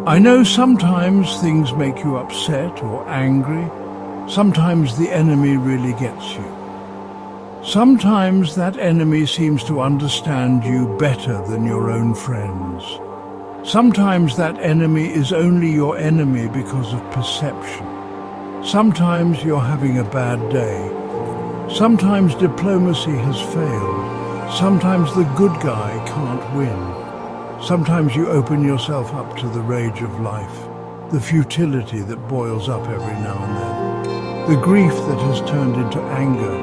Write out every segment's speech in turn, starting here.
I know sometimes things make you upset or angry. Sometimes the enemy really gets you. Sometimes that enemy seems to understand you better than your own friends. Sometimes that enemy is only your enemy because of perception. Sometimes you're having a bad day. Sometimes diplomacy has failed. Sometimes the good guy can't win. Sometimes you open yourself up to the rage of life, the futility that boils up every now and then, the grief that has turned into anger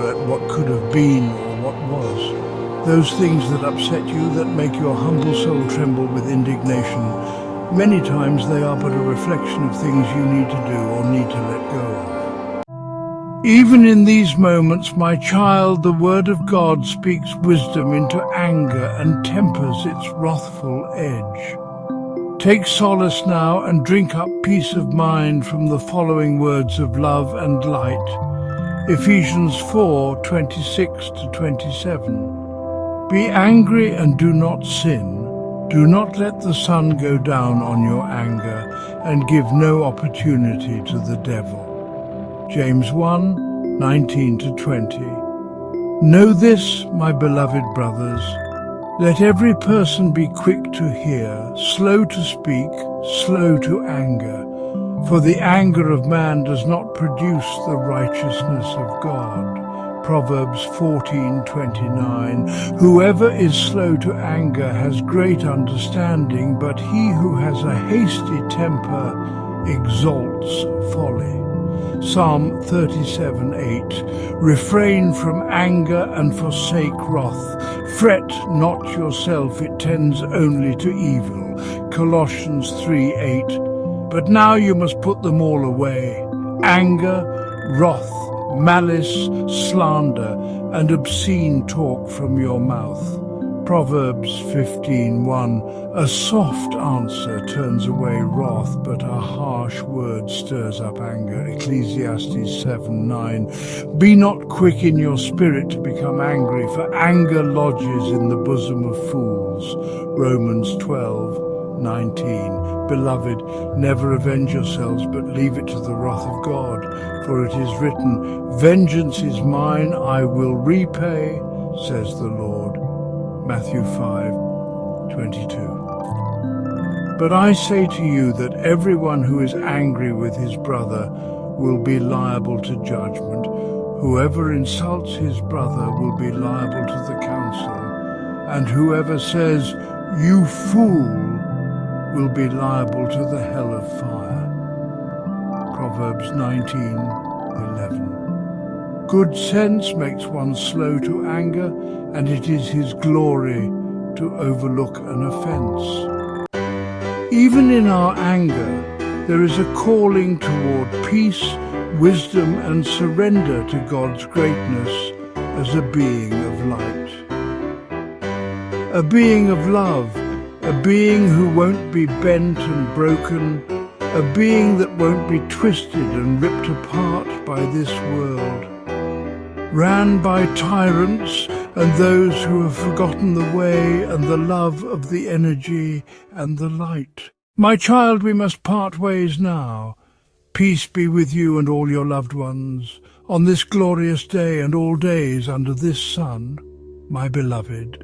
at what could have been or what was, those things that upset you, that make your humble soul tremble with indignation. Many times they are but a reflection of things you need to do or need to let go of. Even in these moments, my child, the Word of God speaks wisdom into anger and tempers its wrathful edge. Take solace now and drink up peace of mind from the following words of love and light. Ephesians 4:26-27. Be angry and do not sin. Do not let the sun go down on your anger, and give no opportunity to the devil. James 1:19-20. Know this, my beloved brothers, let every person be quick to hear, slow to speak, slow to anger, for the anger of man does not produce the righteousness of God. Proverbs 14:29. Whoever is slow to anger has great understanding, but he who has a hasty temper exalts folly. Psalm 37:8. Refrain from anger and forsake wrath. Fret not yourself, it tends only to evil. Colossians 3:8. But now you must put them all away: anger, wrath, malice, slander, and obscene talk from your mouth. Proverbs 15:1. A soft answer turns away wrath, but a harsh word stirs up anger. Ecclesiastes 7:9. Be not quick in your spirit to become angry, for anger lodges in the bosom of fools. Romans 12:19. Beloved, never avenge yourselves, but leave it to the wrath of God. For it is written, Vengeance is mine, I will repay, says the Lord. Matthew 5:22. But I say to you that everyone who is angry with his brother will be liable to judgment. Whoever insults his brother will be liable to the council, and whoever says, "You fool," will be liable to the hell of fire. Proverbs 19:11. Good sense makes one slow to anger, and it is his glory to overlook an offense. Even in our anger, there is a calling toward peace, wisdom, and surrender to God's greatness as a being of light. A being of love, a being who won't be bent and broken, a being that won't be twisted and ripped apart by this world. Ran by tyrants and those who have forgotten the way and the love of the energy and the light. My child, we must part ways now. Peace be with you and all your loved ones, on this glorious day and all days under this sun, my beloved.